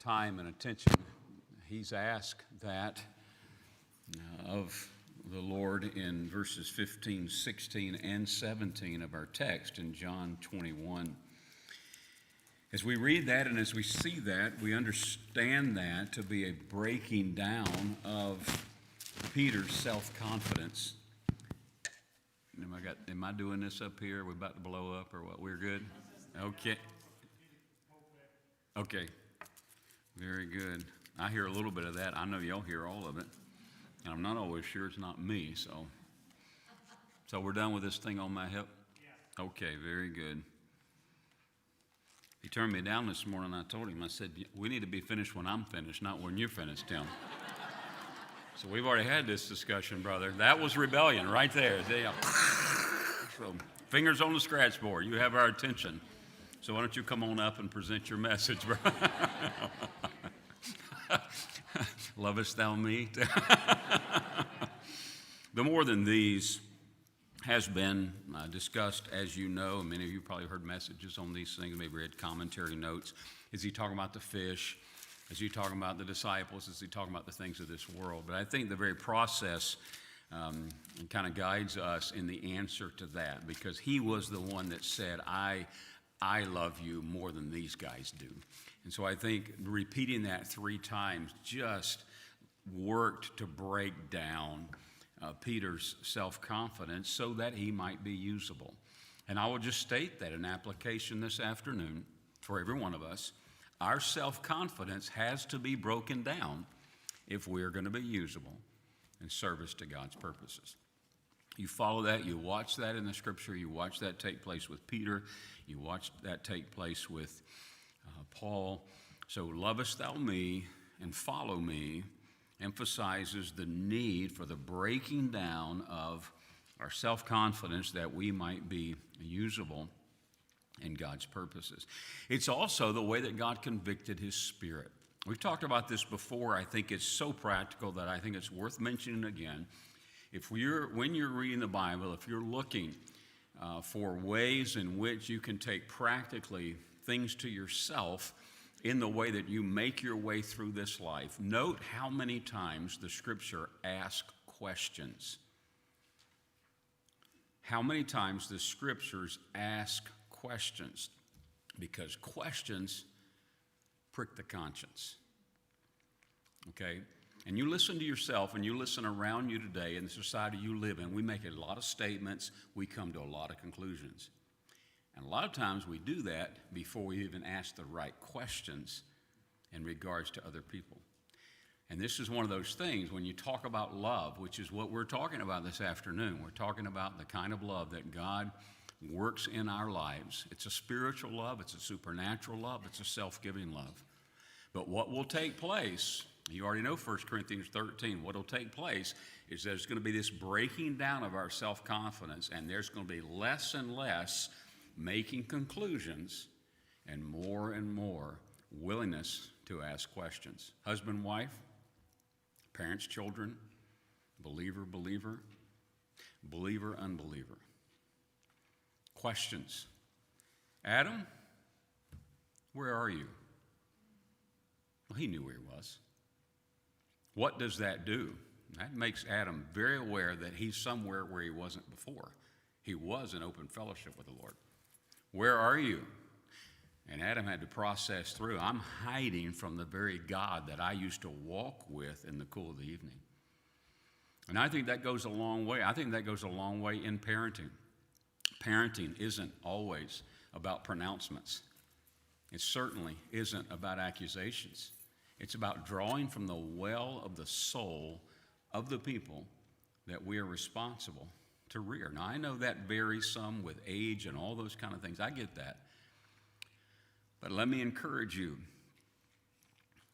time and attention, he's asked that of the Lord in verses 15, 16, and 17 of our text in John 21. As we read that and as we see that, we understand that to be a breaking down of Peter's self-confidence. Am I doing this up here? Are we about to blow up or what? We're good? Okay. Okay. Very good. I hear a little bit of that. I know y'all hear all of it. And I'm not always sure it's not me, so we're done with this thing on my hip? Yeah. Okay, very good. He turned me down this morning, and I told him, I said, we need to be finished when I'm finished, not when you're finished, Tim. So we've already had this discussion, brother. That was rebellion right there. So fingers on the scratch board. You have our attention. So why don't you come on up and present your message, bro? Lovest thou me? The more than these has been discussed, as you know. Many of you probably heard messages on these things, maybe read commentary notes. Is he talking about the fish? Is he talking about the disciples? Is he talking about the things of this world? But I think the very process kind of guides us in the answer to that, because he was the one that said, I love you more than these guys do. And so I think repeating that 3 times just worked to break down Peter's self-confidence so that he might be usable. And I will just state that in application this afternoon for every one of us. Our self-confidence has to be broken down if we are going to be usable in service to God's purposes. You follow that, you watch that in the scripture, you watch that take place with Peter, you watch that take place with Paul. So lovest thou me and follow me emphasizes the need for the breaking down of our self-confidence that we might be usable in God's purposes. It's also the way that God convicted his spirit. We've talked about this before. I think it's so practical that I think it's worth mentioning again. When you're reading the Bible, if you're looking for ways in which you can take practically things to yourself in the way that you make your way through this life, note how many times the scripture asks questions. How many times the scriptures ask questions, because questions prick the conscience. Okay? And you listen to yourself and you listen around you today in the society you live in. We make a lot of statements. We come to a lot of conclusions. And a lot of times we do that before we even ask the right questions in regards to other people. And this is one of those things when you talk about love, which is what we're talking about this afternoon. We're talking about the kind of love that God works in our lives. It's a spiritual love. It's a supernatural love. It's a self-giving love. But what will take place, you already know 1 Corinthians 13, what will take place is there's going to be this breaking down of our self-confidence, and there's going to be less and less making conclusions and more willingness to ask questions. Husband, wife, parents, children, believer, unbeliever. Questions. Adam, where are you? Well, he knew where he was. What does that do? That makes Adam very aware that he's somewhere where he wasn't before. He was in open fellowship with the Lord. Where are you? And Adam had to process through, I'm hiding from the very God that I used to walk with in the cool of the evening. And I think that goes a long way. I think that goes a long way in parenting. Parenting isn't always about pronouncements. It certainly isn't about accusations. It's about drawing from the well of the soul of the people that we are responsible to rear. Now, I know that varies some with age and all those kind of things. I get that. But let me encourage you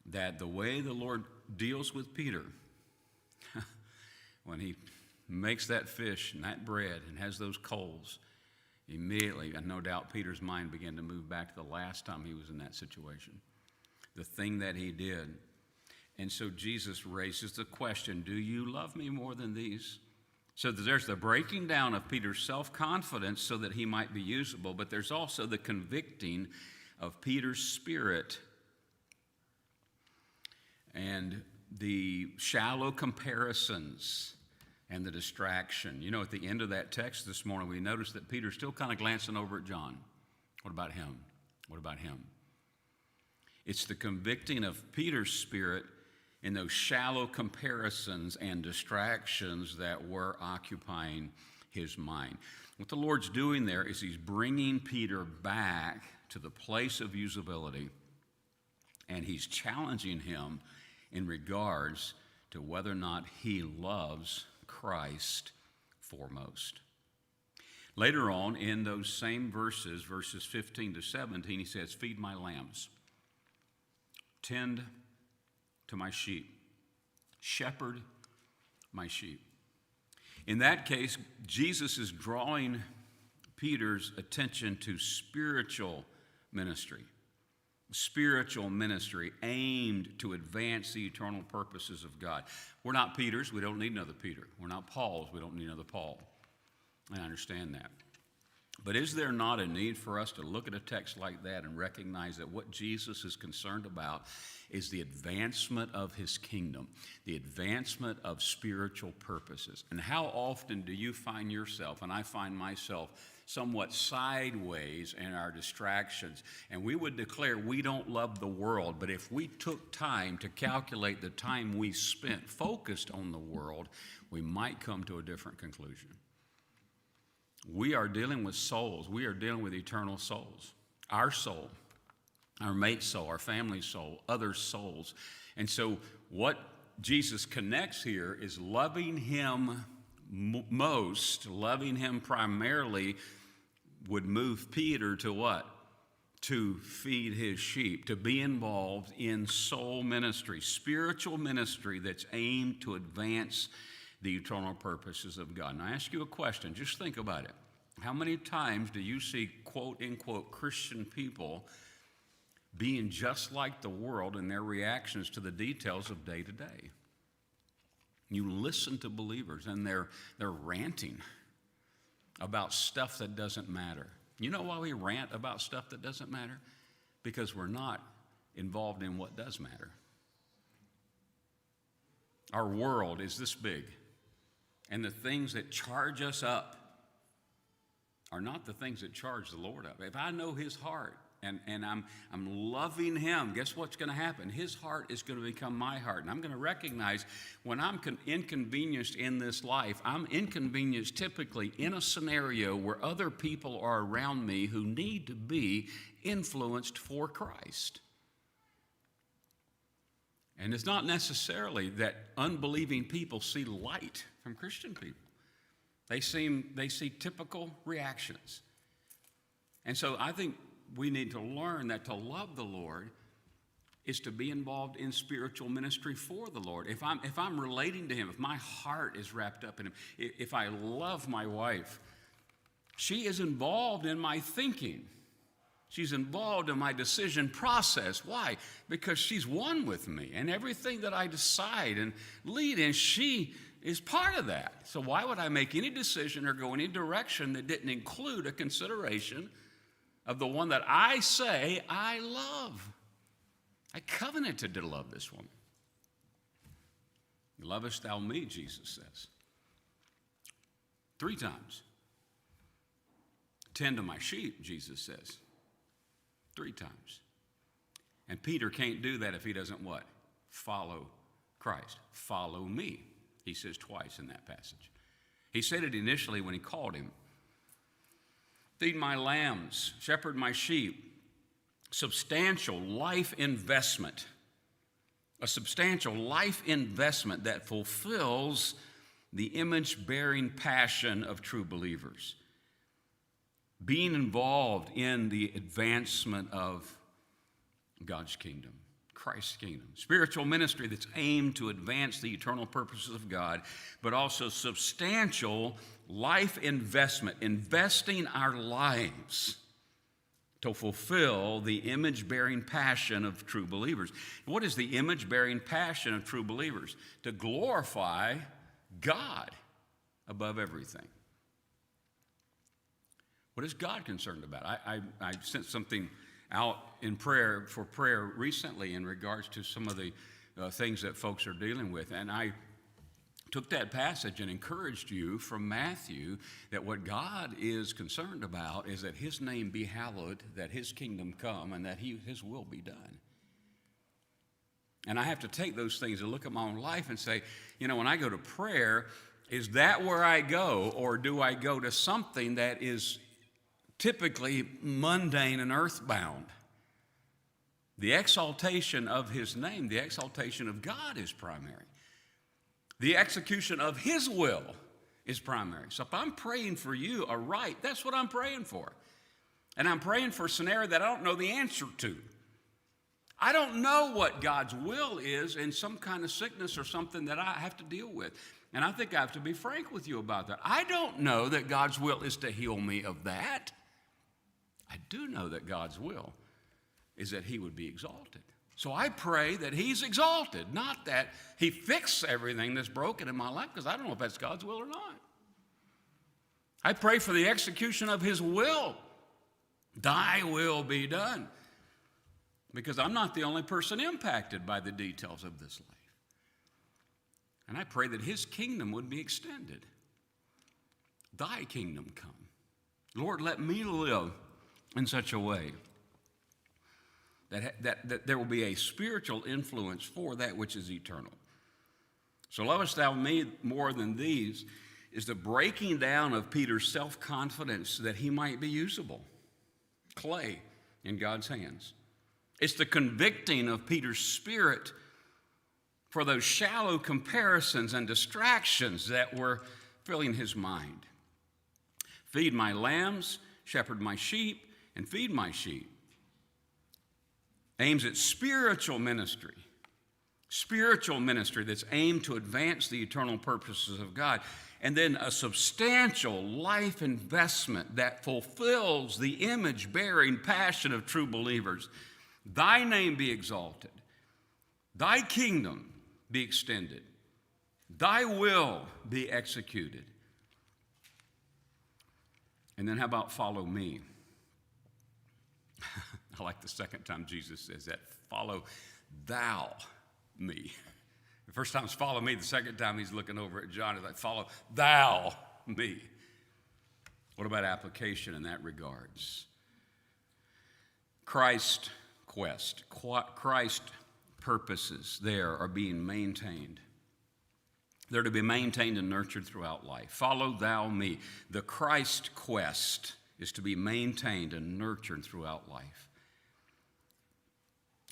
that the way the Lord deals with Peter, when he makes that fish and that bread and has those coals, immediately, and no doubt Peter's mind began to move back to the last time he was in that situation, the thing that he did. And so Jesus raises the question, do you love me more than these? So there's the breaking down of Peter's self-confidence so that he might be usable, but there's also the convicting of Peter's spirit and the shallow comparisons and the distraction. You know, at the end of that text this morning, we noticed that Peter's still kind of glancing over at John. What about him? What about him? It's the convicting of Peter's spirit in those shallow comparisons and distractions that were occupying his mind. What the Lord's doing there is he's bringing Peter back to the place of usability, and he's challenging him in regards to whether or not he loves Christ foremost. Later on in those same verses 15 to 17, he says, feed my lambs, tend to my sheep, shepherd my sheep. In that case, Jesus is drawing Peter's attention to spiritual ministry aimed to advance the eternal purposes of God. We're not Peters. We don't need another Peter. We're not Pauls. We don't need another Paul. I understand that. But is there not a need for us to look at a text like that and recognize that what Jesus is concerned about is the advancement of his kingdom, the advancement of spiritual purposes? And how often do you find yourself, and I find myself, somewhat sideways in our distractions, and we would declare we don't love the world, but if we took time to calculate the time we spent focused on the world, we might come to a different conclusion. We are dealing with souls. We are dealing with eternal souls. Our soul, our mate's soul, our family's soul, other souls. And so what Jesus connects here is loving him most, loving him primarily would move Peter to what? To feed his sheep, to be involved in soul ministry, spiritual ministry that's aimed to advance the eternal purposes of God. Now, I ask you a question. Just think about it. How many times do you see quote-unquote Christian people being just like the world in their reactions to the details of day to day? You listen to believers, and they're ranting about stuff that doesn't matter. You know why we rant about stuff that doesn't matter? Because we're not involved in what does matter. Our world is this big, and the things that charge us up are not the things that charge the Lord up. If I know his heart and I'm loving him, guess what's going to happen? His heart is going to become my heart. And I'm going to recognize when I'm inconvenienced in this life, I'm inconvenienced typically in a scenario where other people are around me who need to be influenced for Christ. And it's not necessarily that unbelieving people see light from Christian people. They see typical reactions. And so I think we need to learn that to love the Lord is to be involved in spiritual ministry for the Lord. If I'm relating to him, if my heart is wrapped up in him, if I love my wife, she is involved in my thinking. She's involved in my decision process. Why? Because she's one with me. And everything that I decide and lead in, she is part of that. So why would I make any decision or go any direction that didn't include a consideration of the one that I say I love? I covenanted to love this woman. Lovest thou me, Jesus says. 3 times. Tend to my sheep, Jesus says. 3 times. And Peter can't do that if he doesn't what? Follow Christ. Follow me, he says twice in that passage. He said it initially when he called him. Feed my lambs, shepherd my sheep. Substantial life investment. A substantial life investment that fulfills the image-bearing passion of true believers. Being involved in the advancement of God's kingdom, Christ's kingdom. Spiritual ministry that's aimed to advance the eternal purposes of God, but also substantial life investment, investing our lives to fulfill the image-bearing passion of true believers. What is the image-bearing passion of true believers? To glorify God above everything. What is God concerned about? I sent something out in prayer recently in regards to some of the things that folks are dealing with. And I took that passage and encouraged you from Matthew that what God is concerned about is that his name be hallowed, that his kingdom come, and that his will be done. And I have to take those things and look at my own life and say, when I go to prayer, is that where I go, or do I go to something that is typically mundane and earthbound? The exaltation of his name, the exaltation of God is primary. The execution of his will is primary. So if I'm praying for you aright, that's what I'm praying for. And I'm praying for a scenario that I don't know the answer to. I don't know what God's will is in some kind of sickness or something that I have to deal with. And I think I have to be frank with you about that. I don't know that God's will is to heal me of that. I do know that God's will is that he would be exalted. So I pray that he's exalted, not that he fixes everything that's broken in my life, because I don't know if that's God's will or not. I pray for the execution of his will. Thy will be done. Because I'm not the only person impacted by the details of this life. And I pray that his kingdom would be extended. Thy kingdom come. Lord, let me live in such a way that there will be a spiritual influence for that which is eternal. So lovest thou me more than these is the breaking down of Peter's self-confidence that he might be usable, clay in God's hands. It's the convicting of Peter's spirit for those shallow comparisons and distractions that were filling his mind. Feed my lambs, shepherd my sheep, and feed my sheep. Aims at spiritual ministry that's aimed to advance the eternal purposes of God. And then a substantial life investment that fulfills the image-bearing passion of true believers. Thy name be exalted. Thy kingdom be extended. Thy will be executed. And then how about follow me? I like the second time Jesus says that. Follow thou me. The first time it's follow me. The second time he's looking over at John. It's like, follow thou me. What about application in that regards? Christ quest. Christ purposes there are being maintained. They're to be maintained and nurtured throughout life. Follow thou me. The Christ quest is to be maintained and nurtured throughout life.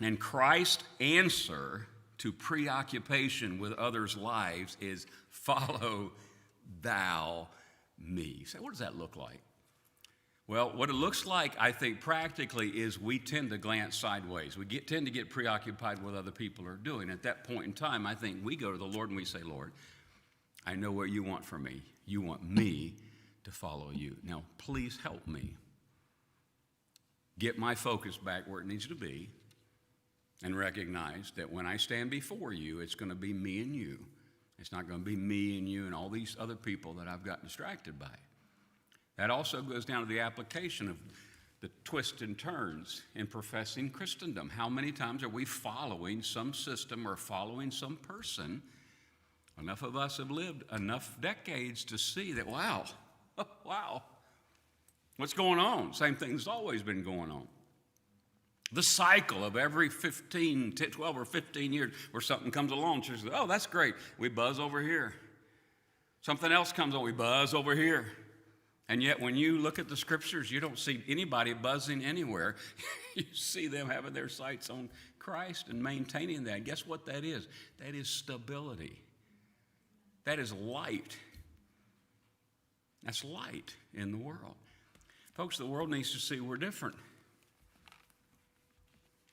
And Christ's answer to preoccupation with others' lives is follow thou me. So what does that look like? Well, what it looks like, I think, practically is we tend to glance sideways. We tend to get preoccupied with what other people are doing. At that point in time, I think we go to the Lord and we say, Lord, I know what you want from me. You want me to follow you. Now, please help me get my focus back where it needs to be and recognize that when I stand before you, it's going to be me and you. It's not going to be me and you and all these other people that I've got distracted by. That also goes down to the application of the twists and turns in professing Christendom. How many times are we following some system or following some person? Enough of us have lived enough decades to see that, wow, what's going on? Same thing that's always been going on. The cycle of every 12 or 15 years where something comes along, she says, oh, that's great. We buzz over here. Something else comes on, we buzz over here. And yet when you look at the scriptures, you don't see anybody buzzing anywhere. You see them having their sights on Christ and maintaining that. And guess what that is? That is stability. That is light. That's light in the world. Folks, the world needs to see we're different.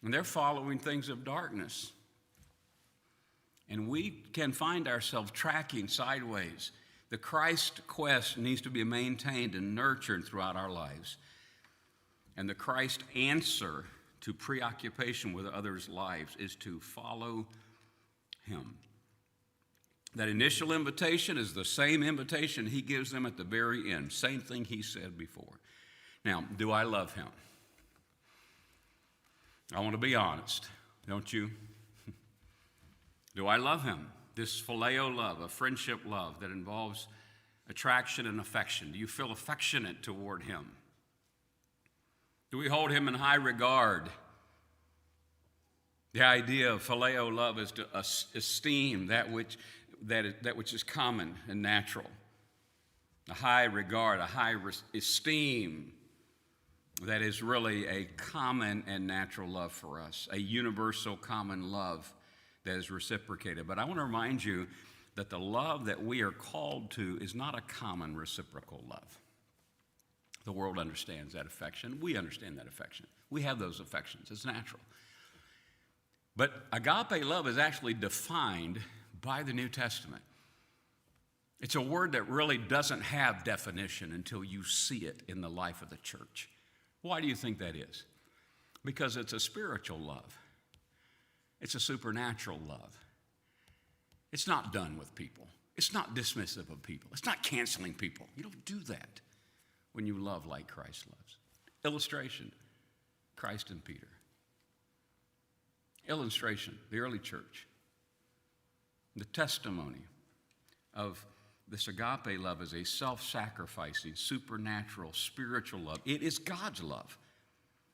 And they're following things of darkness. And we can find ourselves tracking sideways. The Christ quest needs to be maintained and nurtured throughout our lives. And the Christ answer to preoccupation with others' lives is to follow him. That initial invitation is the same invitation he gives them at the very end. Same thing he said before. Now, do I love him? I want to be honest, don't you? Do I love him? This phileo love, a friendship love that involves attraction and affection. Do you feel affectionate toward him? Do we hold him in high regard? The idea of phileo love is to esteem that which is common and natural. A high regard, a high esteem that is really a common and natural love for us, a universal common love that is reciprocated. But I want to remind you that the love that we are called to is not a common reciprocal love. The world understands that affection. We understand that affection. We have those affections. It's natural. But agape love is actually defined by the New Testament. It's a word that really doesn't have definition until you see it in the life of the church. Why do you think that is? Because it's a spiritual love. It's a supernatural love. It's not done with people. It's not dismissive of people. It's not canceling people. You don't do that when you love like Christ loves. Illustration, Christ and Peter. Illustration, the early church. The testimony of this agape love is a self-sacrificing, supernatural, spiritual love. It is God's love.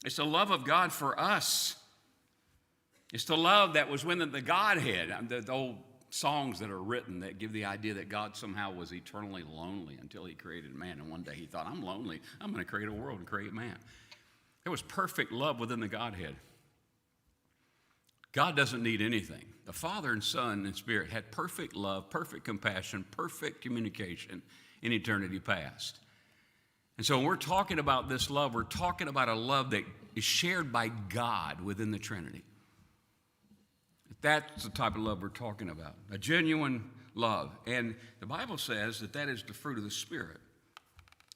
It's the love of God for us. It's the love that was within the Godhead. The old songs that are written that give the idea that God somehow was eternally lonely until he created man. And one day he thought, I'm lonely. I'm going to create a world and create man. There was perfect love within the Godhead. God doesn't need anything. The Father and Son and Spirit had perfect love, perfect compassion, perfect communication in eternity past. And so when we're talking about this love, we're talking about a love that is shared by God within the Trinity. That's the type of love we're talking about, a genuine love. And the Bible says that that is the fruit of the Spirit.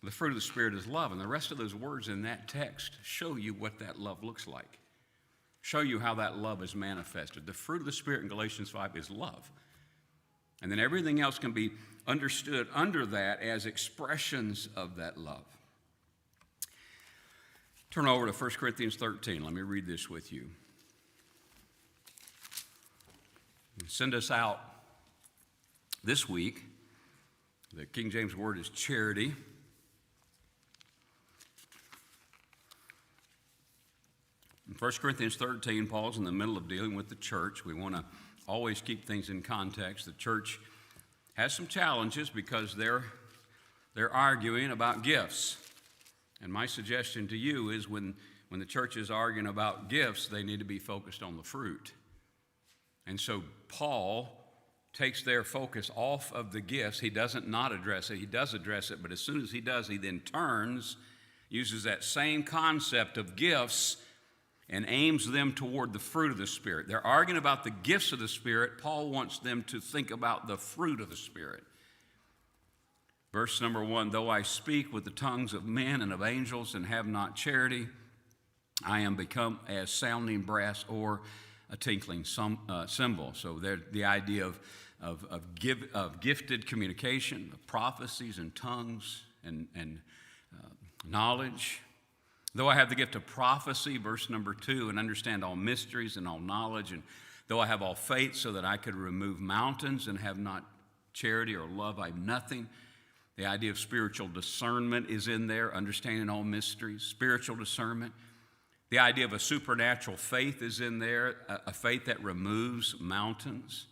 The fruit of the Spirit is love. And the rest of those words in that text show you what that love looks like, show you how that love is manifested. The fruit of the Spirit in Galatians 5 is love. And then everything else can be understood under that as expressions of that love. Turn over to 1 Corinthians 13. Let me read this with you. Send us out this week. The King James word is charity. In 1 Corinthians 13, Paul's in the middle of dealing with the church. We want to always keep things in context. The church has some challenges because they're arguing about gifts. And my suggestion to you is when the church is arguing about gifts, they need to be focused on the fruit. And so Paul takes their focus off of the gifts. He doesn't not address it. He does address it, but as soon as he does, he then turns, uses that same concept of gifts and aims them toward the fruit of the Spirit. They're arguing about the gifts of the Spirit. Paul wants them to think about the fruit of the Spirit. Verse number 1, though I speak with the tongues of men and of angels and have not charity, I am become as sounding brass or a tinkling cymbal. So the idea of gifted communication, of prophecies and tongues and knowledge. Though I have the gift of prophecy, verse number 2, and understand all mysteries and all knowledge, and though I have all faith so that I could remove mountains and have not charity or love, I have nothing. The idea of spiritual discernment is in there, understanding all mysteries, spiritual discernment. The idea of a supernatural faith is in there, a faith that removes mountains.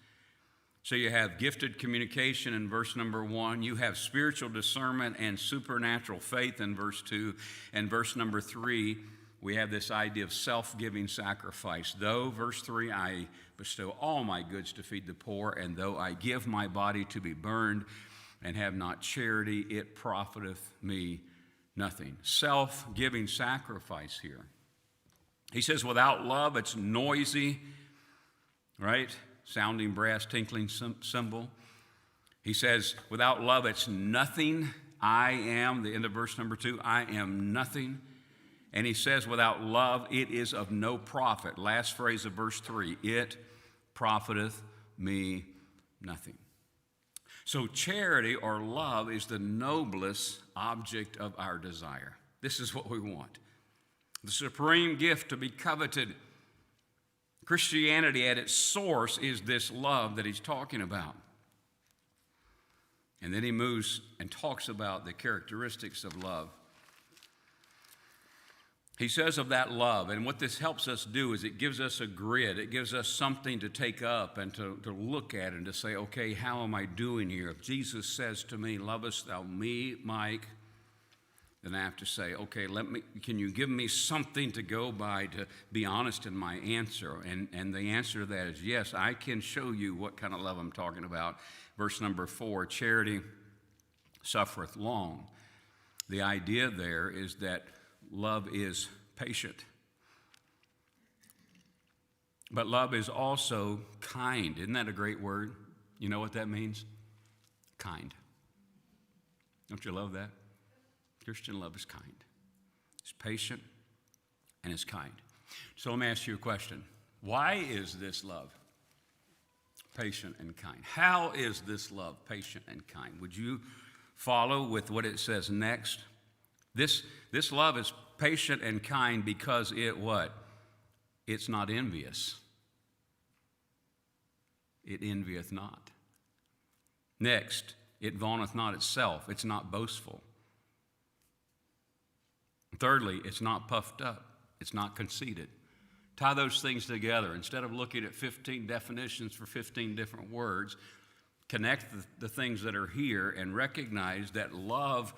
So you have gifted communication in verse number 1. You have spiritual discernment and supernatural faith in verse 2. And verse number 3, we have this idea of self-giving sacrifice. Though, verse 3, I bestow all my goods to feed the poor, and though I give my body to be burned and have not charity, it profiteth me nothing. Self-giving sacrifice here. He says, without love, it's noisy, right? Sounding brass, tinkling cymbal. He says, without love, it's nothing. I am, the end of verse number 2, I am nothing. And he says, without love, it is of no profit. Last phrase of verse 3, it profiteth me nothing. So charity or love is the noblest object of our desire. This is what we want. The supreme gift to be coveted, Christianity at its source is this love that he's talking about. And then he moves and talks about the characteristics of love. He says of that love, and what this helps us do is it gives us a grid. It gives us something to take up and to look at and to say, okay, how am I doing here? If Jesus says to me, lovest thou me, Mike, then I have to say, okay, can you give me something to go by to be honest in my answer? And the answer to that is yes, I can show you what kind of love I'm talking about. Verse number 4, charity suffereth long. The idea there is that love is patient. But love is also kind. Isn't that a great word? You know what that means? Kind. Don't you love that? Christian love is kind. It's patient and it's kind. So let me ask you a question. Why is this love patient and kind? How is this love patient and kind? Would you follow with what it says next? This love is patient and kind because it what? It's not envious. It envieth not. Next, it vaunteth not itself. It's not boastful. Thirdly, it's not puffed up. It's not conceited. Tie those things together. Instead of looking at 15 definitions for 15 different words, connect the things that are here and recognize that love,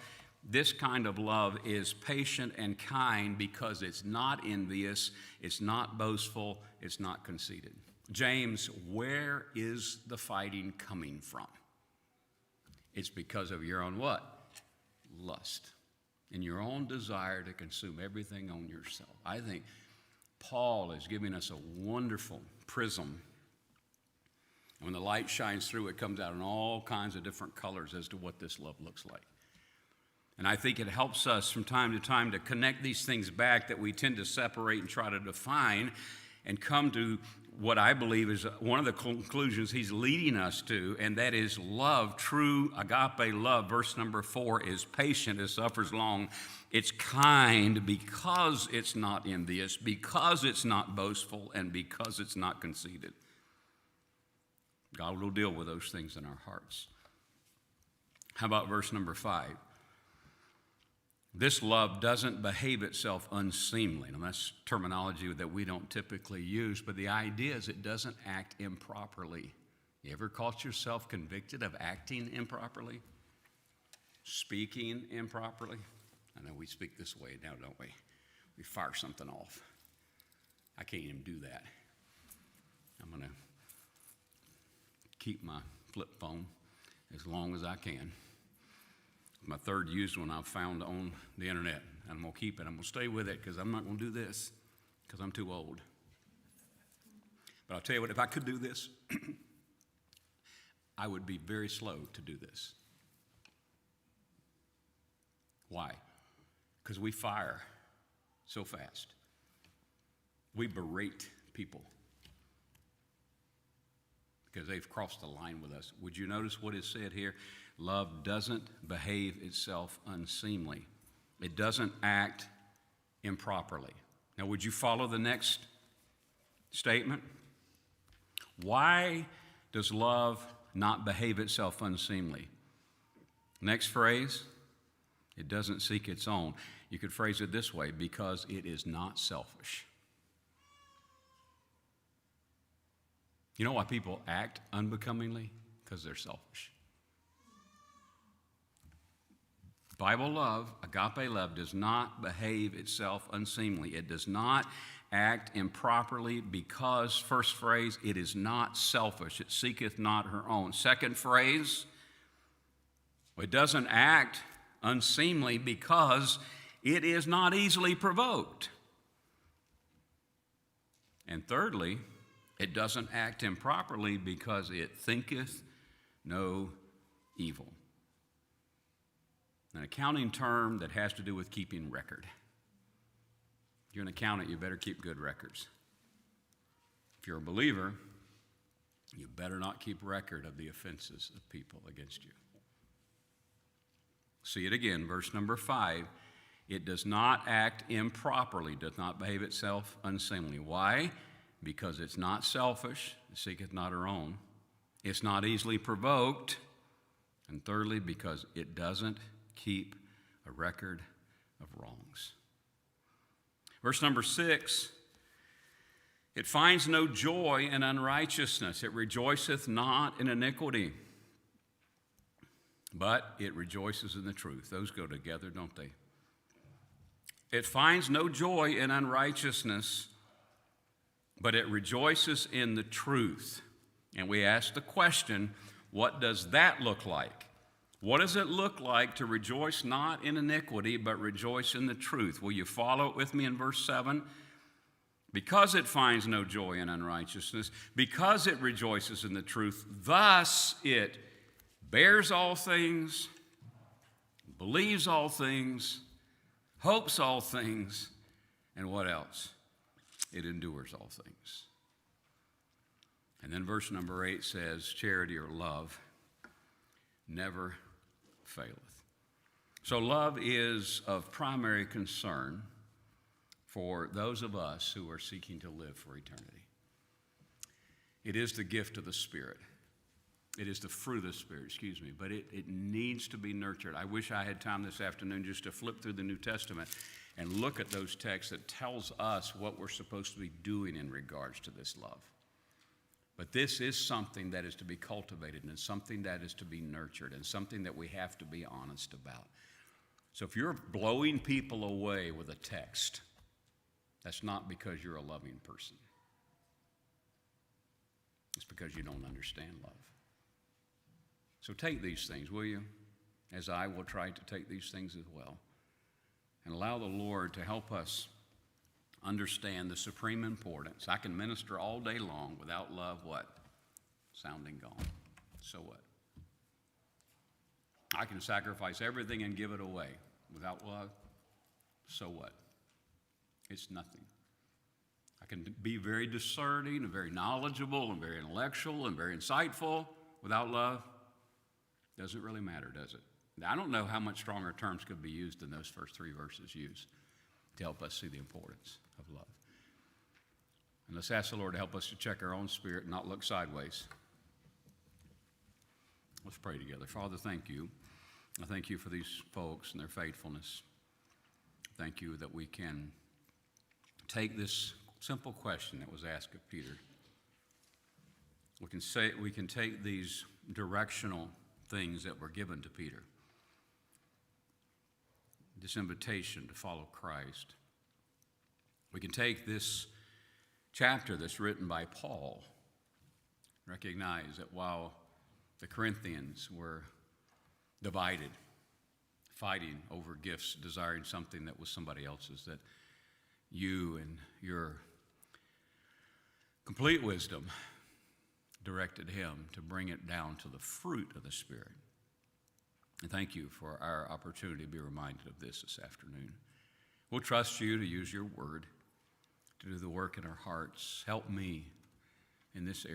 this kind of love, is patient and kind because it's not envious, it's not boastful, it's not conceited. James, where is the fighting coming from? It's because of your own what? Lust. And your own desire to consume everything on yourself. I think Paul is giving us a wonderful prism. And when the light shines through, it comes out in all kinds of different colors as to what this love looks like. And I think it helps us from time to time to connect these things back that we tend to separate and try to define and come to what I believe is one of the conclusions he's leading us to, and that is love, true agape love. Verse number 4 is patient, it suffers long. It's kind because it's not envious, because it's not boastful, and because it's not conceited. God will deal with those things in our hearts. How about verse number 5? This love doesn't behave itself unseemly. Now, that's terminology that we don't typically use, but the idea is it doesn't act improperly. You ever caught yourself convicted of acting improperly? Speaking improperly? I know we speak this way now, don't we? We fire something off. I can't even do that. I'm going to keep my flip phone as long as I can. My third used one I've found on the internet. And I'm going to keep it. I'm going to stay with it because I'm not going to do this because I'm too old. But I'll tell you what, if I could do this, I would be very slow to do this. Why? Because we fire so fast. We berate people because they've crossed the line with us. Would you notice what is said here? Love doesn't behave itself unseemly. It doesn't act improperly. Now, would you follow the next statement? Why does love not behave itself unseemly? Next phrase, it doesn't seek its own. You could phrase it this way, because it is not selfish. You know why people act unbecomingly? Because they're selfish. Bible love, agape love, does not behave itself unseemly. It does not act improperly because, first phrase, it is not selfish. It seeketh not her own. Second phrase, it doesn't act unseemly because it is not easily provoked. And thirdly, it doesn't act improperly because it thinketh no evil. An accounting term that has to do with keeping record. If you're an accountant, you better keep good records. If you're a believer, you better not keep record of the offenses of people against you. See it again, verse number 5. It does not act improperly, does not behave itself unseemly. Why? because it's not selfish, it seeketh not her own, it's not easily provoked, and thirdly, because it doesn't keep a record of wrongs. Verse number 6, it finds no joy in unrighteousness. It rejoiceth not in iniquity, but it rejoices in the truth. Those go together, don't they? It finds no joy in unrighteousness, but it rejoices in the truth. And we ask the question, what does that look like? What does it look like to rejoice not in iniquity, but rejoice in the truth? Will you follow it with me in verse 7? Because it finds no joy in unrighteousness, because it rejoices in the truth, thus it bears all things, believes all things, hopes all things, and what else? It endures all things. And then verse number 8 says, charity or love never faileth. So love is of primary concern for those of us who are seeking to live for eternity. It is the gift of the Spirit. It is the fruit of the Spirit, but it needs to be nurtured. I wish I had time this afternoon just to flip through the New Testament and look at those texts that tells us what we're supposed to be doing in regards to this love. But this is something that is to be cultivated and something that is to be nurtured and something that we have to be honest about. So if you're blowing people away with a text, that's not because you're a loving person. It's because you don't understand love. So take these things, will you? As I will try to take these things as well. And allow the Lord to help us understand the supreme importance. I can minister all day long without love, what? Sounding gone. So what? I can sacrifice everything and give it away without love. So what? It's nothing. I can be very discerning and very knowledgeable and very intellectual and very insightful without love. Doesn't really matter, does it? Now, I don't know how much stronger terms could be used than those first 3 verses use to help us see the importance of love. And let's ask the Lord to help us to check our own spirit and not look sideways. Let's pray together. Father, thank you. I thank you for these folks and their faithfulness. Thank you that we can take this simple question that was asked of Peter. We can take these directional things that were given to Peter, this invitation to follow Christ. We can take this chapter that's written by Paul, recognize that while the Corinthians were divided, fighting over gifts, desiring something that was somebody else's, that you and your complete wisdom directed him to bring it down to the fruit of the Spirit. And thank you for our opportunity to be reminded of this afternoon. We'll trust you to use your word to do the work in our hearts. Help me in this area.